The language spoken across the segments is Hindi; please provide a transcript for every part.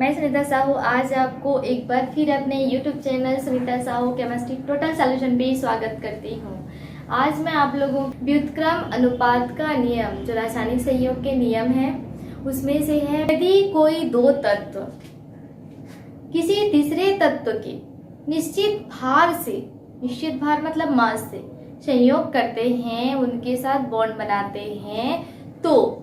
मैं सुनीता साहू आज आपको एक बार फिर अपने YouTube channel Sunita Sahu chemistry total solution पे स्वागत करती हूँ। आज मैं आप लोगों को व्युत्क्रम अनुपात का नियम जो रासायनिक संयोग के नियम है उसमें से है, यदि कोई दो तत्व किसी तीसरे तत्व के निश्चित भार मतलब मास से संयोग करते हैं, उनके साथ बॉन्ड बनाते हैं, तो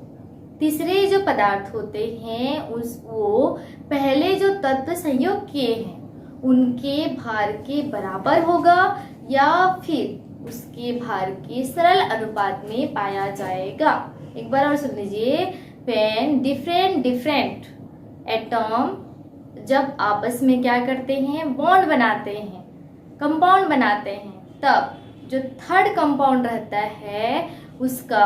तीसरे जो पदार्थ होते हैं वो पहले जो तत्व संयोग किए हैं उनके भार के बराबर होगा या फिर उसके भार के सरल अनुपात में पाया जाएगा। एक बार और सुन लीजिए। व्हेन डिफरेंट एटम जब आपस में क्या करते हैं, बॉन्ड बनाते हैं, कंपाउंड बनाते हैं, तब जो थर्ड कंपाउंड रहता है उसका,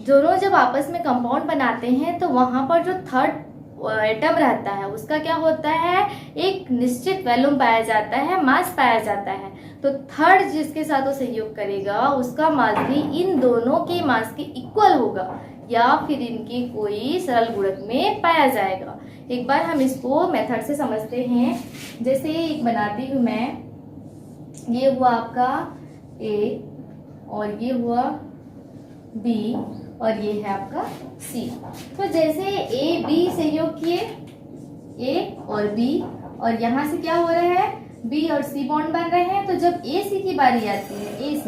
दोनों जब आपस में कंपाउंड बनाते हैं तो वहां पर जो थर्ड एटम रहता है उसका क्या होता है, एक निश्चित वॉल्यूम पाया जाता है, मास पाया जाता है। तो थर्ड जिसके साथ वो संयोग करेगा उसका मास भी इन दोनों के मास के इक्वल होगा या फिर इनकी कोई सरल गुणक में पाया जाएगा। एक बार हम इसको मेथड से समझते हैं। जैसे एक बनाती हूँ मैं, ये हुआ आपका A और ये हुआ B और ये है आपका C। तो जैसे A B संयोग किए, A और B, और यहाँ से क्या हो रहा है, B और C बॉन्ड बन रहे हैं। तो जब AC की बारी आती है, AC,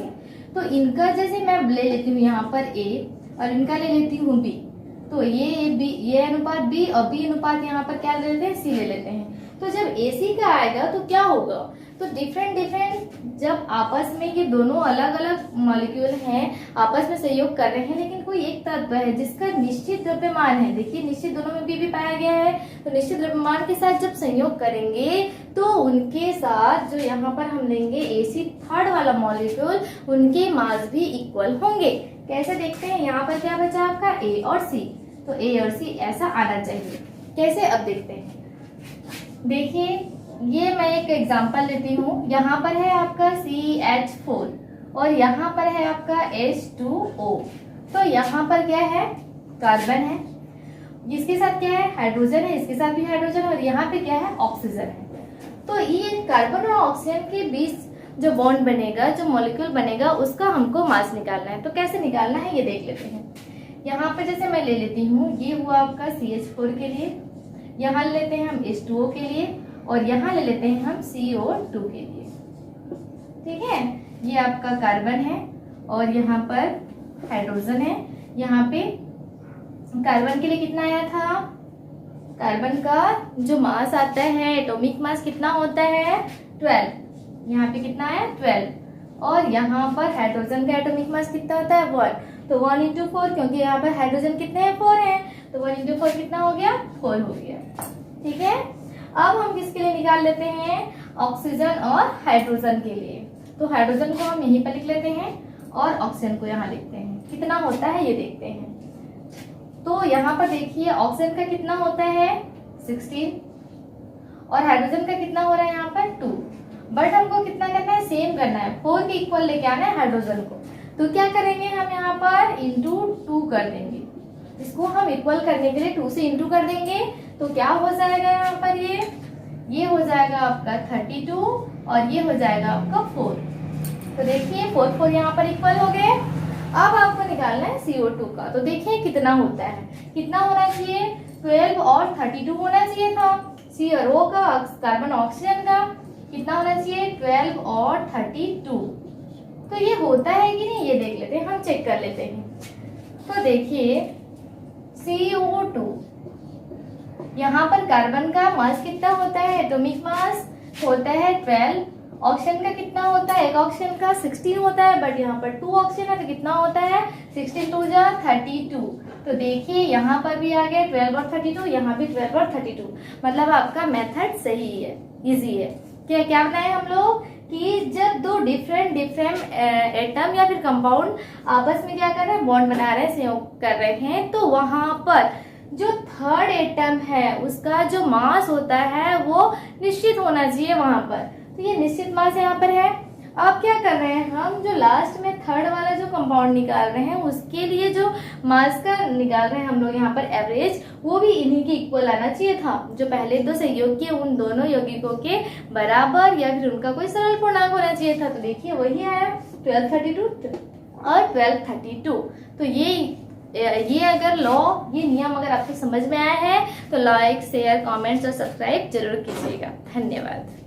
तो इनका जैसे मैं ले लेती हूँ यहाँ पर A और इनका ले लेती हूँ B, तो ये अनुपात B और B अनुपात यहाँ पर क्या ले लेते हैं, C ले लेते हैं। तो जब AC का आएगा तो क्या होगा, तो डिफरेंट जब आपस में ये दोनों अलग अलग मॉलिक्यूल हैं, आपस में सहयोग कर रहे हैं, लेकिन कोई एक तत्व है जिसका निश्चित द्रव्यमान है, देखिए निश्चित दोनों में भी पाया गया है, तो निश्चित द्रव्यमान के साथ जब संयोग करेंगे तो उनके साथ जो यहाँ पर हम लेंगे AC थर्ड वाला मॉलिक्यूल, उनके मास भी इक्वल होंगे। कैसे देखते हैं, यहाँ पर क्या बचा आपका A और C, तो A और C ऐसा आना चाहिए। कैसे, अब देखते हैं। देखिए ये मैं एक एग्जांपल लेती हूँ। यहाँ पर है आपका CH4 और यहाँ पर है आपका H2O। तो यहाँ पर क्या है, कार्बन है, जिसके साथ क्या है, हाइड्रोजन है, इसके साथ भी हाइड्रोजन, और यहाँ पे क्या है, ऑक्सीजन है। तो ये कार्बन और ऑक्सीजन के बीच जो बॉन्ड बनेगा, जो मॉलिक्यूल बनेगा, उसका हमको मास निकालना है। तो कैसे निकालना है ये देख लेते हैं। यहाँ पर जैसे मैं ले लेती हूँ, ये हुआ आपका CH4 के लिए, यहाँ लेते हैं हम H2O के लिए, और यहाँ ले लेते हैं हम CO2 के लिए। ठीक है, ये आपका कार्बन है और यहाँ पर हाइड्रोजन है। यहाँ पे कार्बन के लिए कितना आया था, कार्बन का जो मास आता है, एटॉमिक मास कितना होता है, 12। यहाँ पे कितना है, 12। और यहाँ पर हाइड्रोजन का एटॉमिक मास कितना होता है, 1। तो 1 into 4, क्योंकि यहाँ पर हाइड्रोजन कितने हैं, 4 हैं, तो 1 into 4 कितना हो गया, 4 हो गया। ठीक है, अब हम किसके लिए निकाल लेते हैं, ऑक्सीजन और हाइड्रोजन के लिए। तो हाइड्रोजन को हम यहीं पर लिख लेते हैं और ऑक्सीजन को यहाँ लिखते हैं। कितना होता है ये देखते हैं। तो यहाँ पर देखिए ऑक्सीजन का कितना होता है, 16, और हाइड्रोजन का कितना हो रहा है यहाँ पर 2। बट हमको कितना करना है, सेम करना है, 4 के इक्वल लेके आना है हाइड्रोजन को। तो क्या करेंगे, हम यहाँ पर इंटू 2 कर देंगे। इसको हम इक्वल करने के लिए 2 से इंटू कर देंगे, तो क्या हो जाएगा यहाँ पर, ये हो जाएगा आपका 32 और ये हो जाएगा आपका 4। तो देखिए 4 यहाँ पर इक्वल हो गए। अब आपको निकालना है CO2 का। तो देखिए कितना होता है, कितना होना चाहिए, 12 और 32 होना चाहिए था। C और O का, कार्बन ऑक्सीजन का कितना होना चाहिए, 12 और 32। तो ये होता है कि नहीं ये देख लेते हैं, हम चेक कर लेते हैं। तो देखिए CO2, यहाँ पर कार्बन का मास कितना होता है, एटॉमिक मास होता है 12। ऑक्सीजन का कितना होता है, एक ऑक्सीजन का 16 होता है, बट यहाँ पर 2 ऑक्सीजन है तो कितना होता है, 16 2 जा 32। तो देखिए यहाँ पर भी आ गया 12 और 32, यहाँ भी 12 और 32। मतलब आपका मेथड सही है, इजी है। क्या बनाए हम लोग कि जब दो डिफरेंट एटम या फिर कंपाउंड आपस में क्या कर रहे हैं, बॉन्ड बना रहे हैं, संयोग कर रहे हैं, तो वहां पर जो थर्ड एटम है उसका जो मास होता है वो निश्चित होना चाहिए वहां पर। तो ये निश्चित मास यहाँ पर है। अब क्या कर रहे हैं हम, जो लास्ट में थर्ड वाला जो कंपाउंड निकाल रहे हैं उसके लिए जो मास का निकाल रहे हैं हम लोग यहाँ पर एवरेज, वो भी इन्हीं के इक्वल आना चाहिए था। जो पहले दो संयोग उन दोनों यौगिकों के बराबर या फिर उनका कोई सरल पूर्णांक होना चाहिए था। तो देखिए वही आया 1232 और 1232। तो ये अगर लॉ, ये नियम अगर आपको समझ में आया है तो लाइक शेयर कमेंट्स और सब्सक्राइब जरूर कीजिएगा। धन्यवाद।